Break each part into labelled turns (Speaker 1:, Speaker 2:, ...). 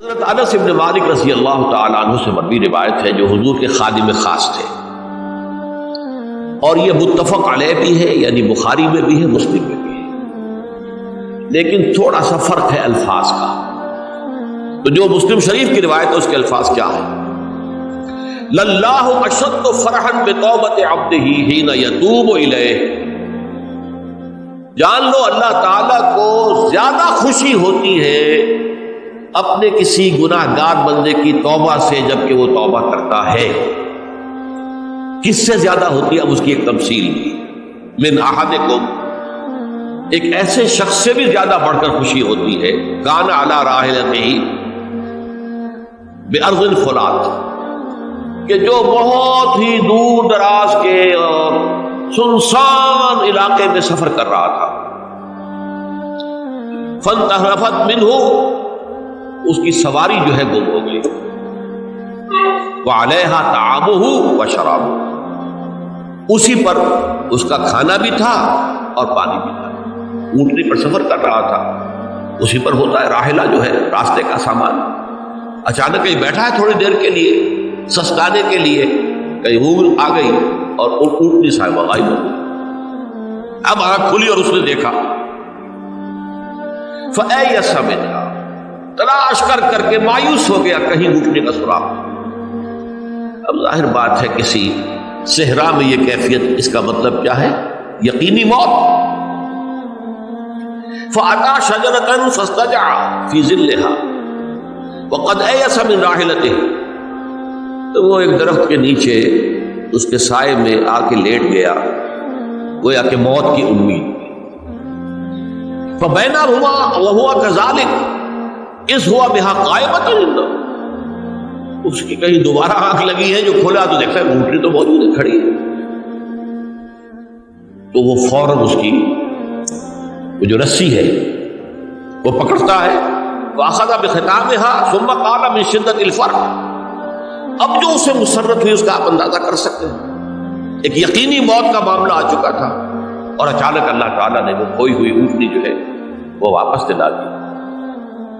Speaker 1: حضرت انس بن مالک رضی اللہ تعالیٰ عنہ سے مروی روایت ہے جو حضور کے خادم خاص تھے، اور یہ متفق علیہ بھی ہے، یعنی بخاری میں بھی ہے، مسلم میں بھی ہے، لیکن تھوڑا سا فرق ہے الفاظ کا۔ تو جو مسلم شریف کی روایت ہے اس کے الفاظ کیا ہے؟ للہ اشد فرحا بتوبۃ عبدہ حین یتوب الیہ، جان لو اللہ تعالیٰ کو زیادہ خوشی ہوتی ہے اپنے کسی گناہ گار بندے کی توبہ سے جبکہ وہ توبہ کرتا ہے۔ کس سے زیادہ ہوتی ہے؟ اب اس کی ایک تمثیل کی، من احدکم، ایک ایسے شخص سے بھی زیادہ بڑھ کر خوشی ہوتی ہے، کان علی راحلتہ بارض فلات، کہ جو بہت ہی دور دراز کے اور سنسان علاقے میں سفر کر رہا تھا، فانتحرفت منہ، اس کی سواری جو ہے گم ہو گئی، وعلیہا طعامہ وشرابہ، اسی پر اس کا کھانا بھی تھا اور پانی بھی تھا، اونٹنی پر سفر کر رہا تھا، اسی پر ہوتا ہے راحلہ جو ہے راستے کا سامان، اچانک کہیں بیٹھا ہے تھوڑی دیر کے لیے سستانے کے لیے، کہیں اونٹ آ گئی اور اونٹنی صاحبہ غائب ہو گئی۔ اب آنکھ کھلی اور اس نے دیکھا، فَأَيَّسَ مِنْهَا، تلاش کر کر کے مایوس ہو گیا، کہیں اونٹنے کا سراغ۔ اب ظاہر بات ہے کسی صحرا میں یہ کیفیت، اس کا مطلب کیا ہے؟ یقینی موت۔ فَأَتَى شَجَرَةً فَاسْتَجَعَ فِي ظِلِّهَا وَقَدْ أَيَسَ مِنْ رَاحِلَتِهِ، تو وہ ایک درخت کے نیچے اس کے سائے میں آ کے لیٹ گیا، گویا کہ موت کی امید۔ فَبَيْنَهُمَا وَهُوَ كَذَلِكَ اِذْ هُوَ بِهَا قَائِمَةٌ عِندَهُ، اس کی کہیں دوبارہ آنکھ لگی ہے، جو کھولا تو دیکھتا ہے اونٹنی تو موجود ہے، کھڑی ہے، تو وہ فوراً اس کی وہ جو رسی ہے وہ پکڑتا ہے، وَأَخَذَ بِخِتَامِهَا ثُمَّ قَالَ مِن شِدَّةِ الْفَرْحِ، اب جو اسے مسرت ہوئی اس کا آپ اندازہ کر سکتے ہیں، ایک یقینی موت کا معاملہ آ چکا تھا، اور اچانک اللہ تعالیٰ نے وہ کھوئی ہوئی اونٹنی جو ہے وہ واپس دلا دی۔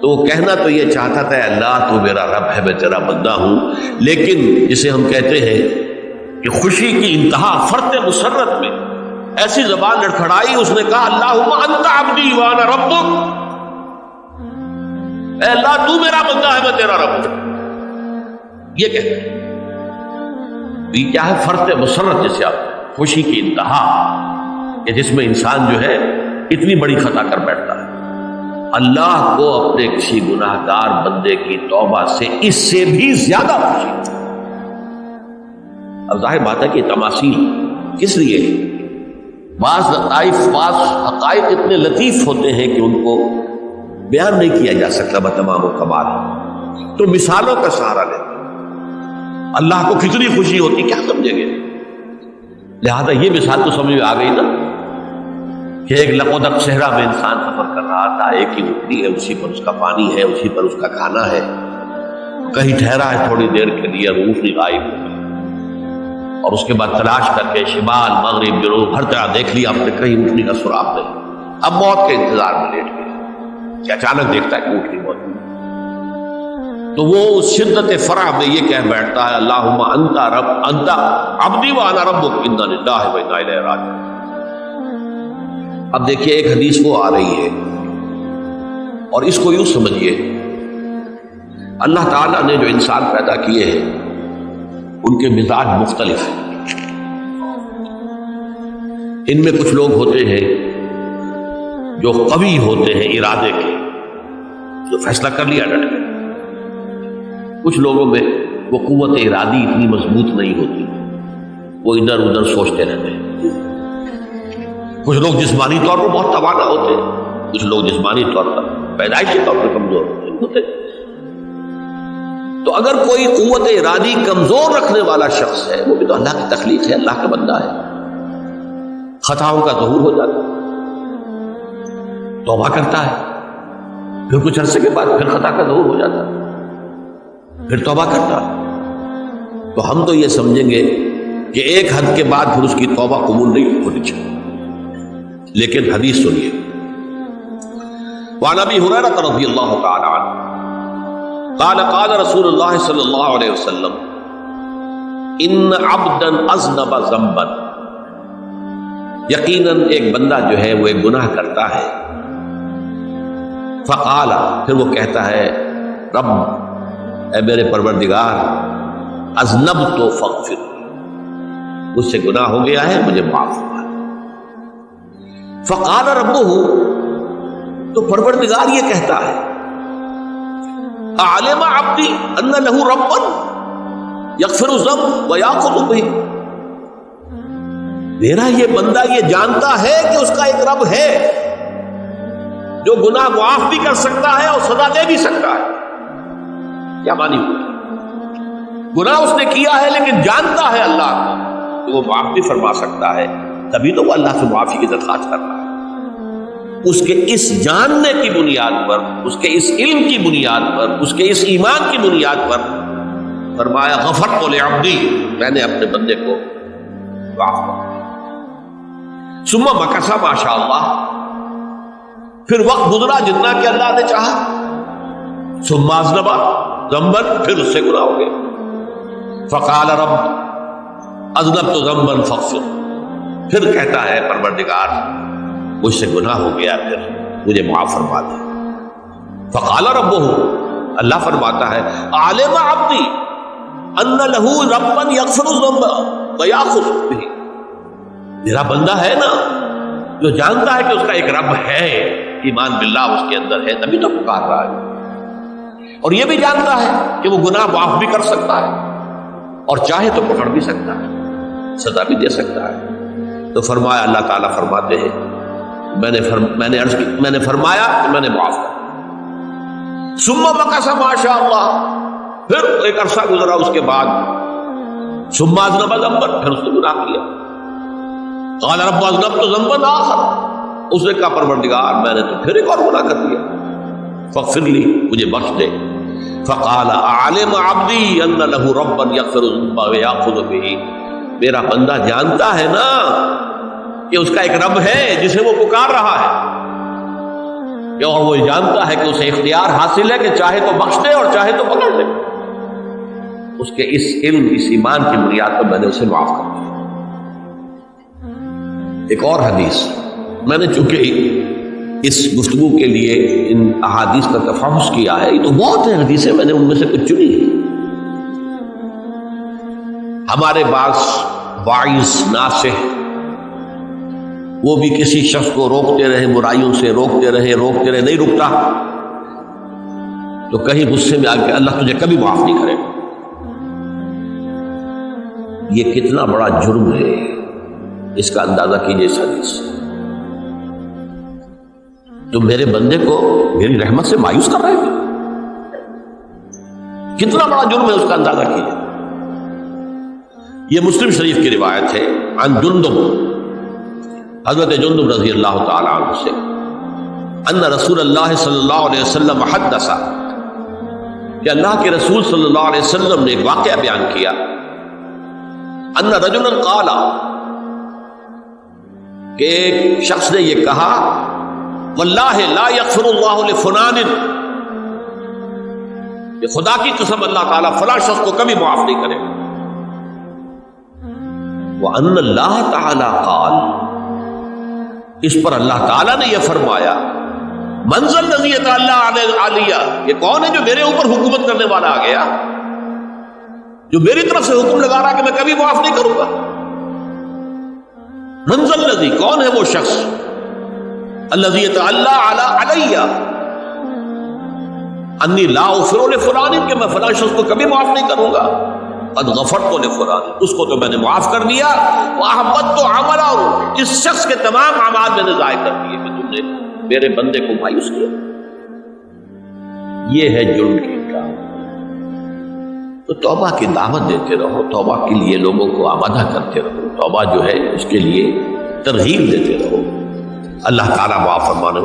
Speaker 1: تو وہ کہنا تو یہ چاہتا تھا، اللہ تو میرا رب ہے، میں تیرا بندہ ہوں، لیکن جسے ہم کہتے ہیں کہ خوشی کی انتہا فرط مسرت میں ایسی زبان لڑکھڑائی، اس نے کہا اللہم انت عبدی وانا ربک، اے اللہ تو میرا بندہ ہے، میں تیرا رب ہوں، یہ کہتا ہے۔ یہ کیا ہے؟ فرط مسرت، جسے آپ خوشی کی انتہا، کہ جس میں انسان جو ہے اتنی بڑی خطا کر بیٹھتا ہے۔ اللہ کو اپنے کسی گناہ گار بندے کی توبہ سے اس سے بھی زیادہ خوشی۔ اب ظاہر بات ہے کہ تماثیل کس لیے؟ بعض لطائف، بعض حقائق اتنے لطیف ہوتے ہیں کہ ان کو بیان نہیں کیا جا سکتا بتمام و کمال، تو مثالوں کا سہارا لیتے۔ اللہ کو کتنی خوشی ہوتی کیا سمجھیں گے؟ لہذا یہ مثال تو سمجھ میں آ گئی نا، کہ ایک لقودق صحرا میں انسان سفر کر رہا تھا، ایک ہی اونٹنی ہے، اسی پر اس کا پانی ہے، اسی پر اس کا کھانا ہے، کہیں ٹھہرا ہے تھوڑی دیر کے لیے، اونٹنی غائب ہو گئی، اور اس کے بعد تلاش کر کے شمال مغرب جنوب ہر طرح دیکھ لیا آپ نے، کہیں اونٹنی کا سراغ نہیں۔ اب موت کے انتظار میں لیٹ گیا کہ اچانک دیکھتا ہے کہ اونٹنی موجود، تو وہ اس شدت فرح میں یہ کہہ بیٹھتا ہے اللہم انت رب انت عبدی وانا ربک انا للہ و انا الیہ راجعون۔ اب دیکھیے ایک حدیث وہ آ رہی ہے، اور اس کو یوں سمجھیے، اللہ تعالیٰ نے جو انسان پیدا کیے ہیں ان کے مزاج مختلف ہیں۔ ان میں کچھ لوگ ہوتے ہیں جو قوی ہوتے ہیں ارادے کے، جو فیصلہ کر لیا ڈٹ گئے۔ کچھ لوگوں میں وہ قوت ارادی اتنی مضبوط نہیں ہوتی، وہ ادھر ادھر سوچتے رہتے ہیں۔ کچھ لوگ جسمانی طور پر بہت توانا ہوتے ہیں، کچھ لوگ جسمانی طور پر پیدائشی طور پر کمزور ہوتے ہیں۔ تو اگر کوئی قوت ارادی کمزور رکھنے والا شخص ہے، وہ بھی تو اللہ کی تخلیق ہے، اللہ کا بندہ ہے، خطاؤں کا ظہور ہو جاتا ہے، توبہ کرتا ہے، پھر کچھ عرصے کے بعد پھر خطا کا ظہور ہو جاتا ہے، پھر توبہ کرتا ہے، تو ہم تو یہ سمجھیں گے کہ ایک حد کے بعد پھر اس کی توبہ قبول نہیں ہونی چاہیے۔ لیکن حدیث سنیے، وعن ابی ہریرہ رضی اللہ تعالی عنہ قال قال رسول اللہ صلی اللہ علیہ وسلم ان عبدا اذنب ذنبا، یقیناً ایک بندہ جو ہے وہ ایک گناہ کرتا ہے، فقال، پھر وہ کہتا ہے رب، اے میرے پروردگار، اذنبت فاغفر، مجھ سے گناہ ہو گیا ہے، مجھے معاف فرما۔ فقال ربہ، تو پروردگار یہ کہتا ہے اعلم عبدی ان لہ ربا یغفر الذنب ویأخذ بہ، میرا یہ بندہ یہ جانتا ہے کہ اس کا ایک رب ہے جو گناہ معاف بھی کر سکتا ہے اور سزا دے بھی سکتا ہے۔ کیا معنی ہوئی؟ گناہ اس نے کیا ہے لیکن جانتا ہے اللہ کو کہ وہ معاف بھی فرما سکتا ہے، تبھی تو وہ اللہ سے معافی کی درخواست کر رہا ہے۔ اس کے اس جاننے کی بنیاد پر، اس کے اس علم کی بنیاد پر، اس کے اس ایمان کی بنیاد پر فرمایا غفرت لعبدی، میں نے اپنے بندے کو معاف کر دیا۔ ثم مکث ما شاء اللہ، پھر وقت گزرا جتنا کہ اللہ نے چاہا، ثم اذنب ذنبا، پھر اس سے گناہ ہو گیا، فقال رب اذنبت ذنبا فاغفر، پھر کہتا ہے پروردگار مجھ سے گناہ ہو گیا، پھر مجھے معاف فرما دے۔ فقال ربہ، اللہ فرماتا ہے عالم عبدی ان لہ ربا یغفر الذنب ویأخذ بہ، میرا بندہ ہے نا جو جانتا ہے کہ اس کا ایک رب ہے، ایمان باللہ اس کے اندر ہے، تبھی تو پکار رہا ہے، اور یہ بھی جانتا ہے کہ وہ گناہ معاف بھی کر سکتا ہے اور چاہے تو پکڑ بھی سکتا ہے، سزا بھی دے سکتا ہے۔ تو فرمایا، اللہ تعالیٰ فرماتے ہیں میں نے فرمایا کہ میں نے معاف کیا۔ ثم مکث ما شاء اللہ، پھر ایک عرصہ گزرا اس کے بعد، ثم اذنب ذنبا، پھر اس نے گناہ کیا۔ قال رب اذنبت ذنبا آخر، اس نے کہا پروردگار میں نے تو پھر ایک اور گناہ کر دیا، فاغفر لی، مجھے بخش دے۔ فقال اعلم عبدی ان لہ ربا یغفر الذنب ویأخذ بہ، میرا بندہ جانتا ہے نا کہ اس کا ایک رب ہے جسے وہ پکار رہا ہے، اور وہ جانتا ہے کہ اسے اختیار حاصل ہے کہ چاہے تو بخش دے اور چاہے تو پکڑ دے۔ اس کے اس علم، اس ایمان کی بنیاد پر میں نے اسے معاف کر دیا۔ ایک اور حدیث، میں نے چونکہ اس گفتگو کے لیے ان احادیث کا تفحص کیا ہے، یہ تو بہت ہیں حدیثیں، میں نے ان میں سے کچھ چنی ہے۔ ہمارے بعض واعظ ناصح وہ بھی کسی شخص کو روکتے رہے، برائیوں سے روکتے رہے، نہیں رکتا، تو کہیں غصے میں آ کے اللہ تجھے کبھی معاف نہیں کرے گا۔ یہ کتنا بڑا جرم ہے، اس کا اندازہ کیجیے اس حدیث سے۔ تم میرے بندے کو میری رحمت سے مایوس کر رہے تھے، کتنا بڑا جرم ہے، اس کا اندازہ کیجیے۔ یہ مسلم شریف کی روایت ہے، عن جندب، حضرت جندب رضی اللہ تعالی عنہ سے، ان رسول اللہ صلی اللہ علیہ وسلم حدث، کہ اللہ کے رسول صلی اللہ علیہ وسلم نے ایک واقعہ بیان کیا، ان رجلا قال، کہ ایک شخص نے یہ کہا، واللہ لا یغفر اللہ لفلان، کہ خدا کی قسم اللہ تعالیٰ فلاں شخص کو کبھی معاف نہیں کرے گا۔ وَأَنَّ اللَّهَ تَعَالَى قَالَ، اس پر اللہ تعالیٰ نے یہ فرمایا، مَنْ ذَا الَّذِي يَتَعَلَّىٰ عَلَيَّ، یہ کون ہے جو میرے اوپر حکومت کرنے والا آ گیا، جو میری طرف سے حکم لگا رہا کہ میں کبھی معاف نہیں کروں گا۔ مَنْ ذَا الَّذِي، کون ہے وہ شخص، الَّذِي يَتَعَلَّىٰ عَلَيَّ اَنِّي لَا أَغْفِرُ لِفُلَانٍ، کہ میں فلاں شخص کو کبھی معاف نہیں کروں گا، قد غفرت لفلان، اس کو تو میں نے معاف کر دیا، وَأَحْبَطْتُ عَمَلَهُ، اس شخص کے تمام اعمال میں نے ضائع کر دیے کہ تم نے میرے بندے کو مایوس کیا۔ یہ ہے جرم کی انکار۔ تو توبہ کی دعوت دیتے رہو، توبہ کے لیے لوگوں کو آمادہ کرتے رہو، توبہ جو ہے اس کے لیے ترغیب دیتے رہو، اللہ تعالیٰ معاف فرمانے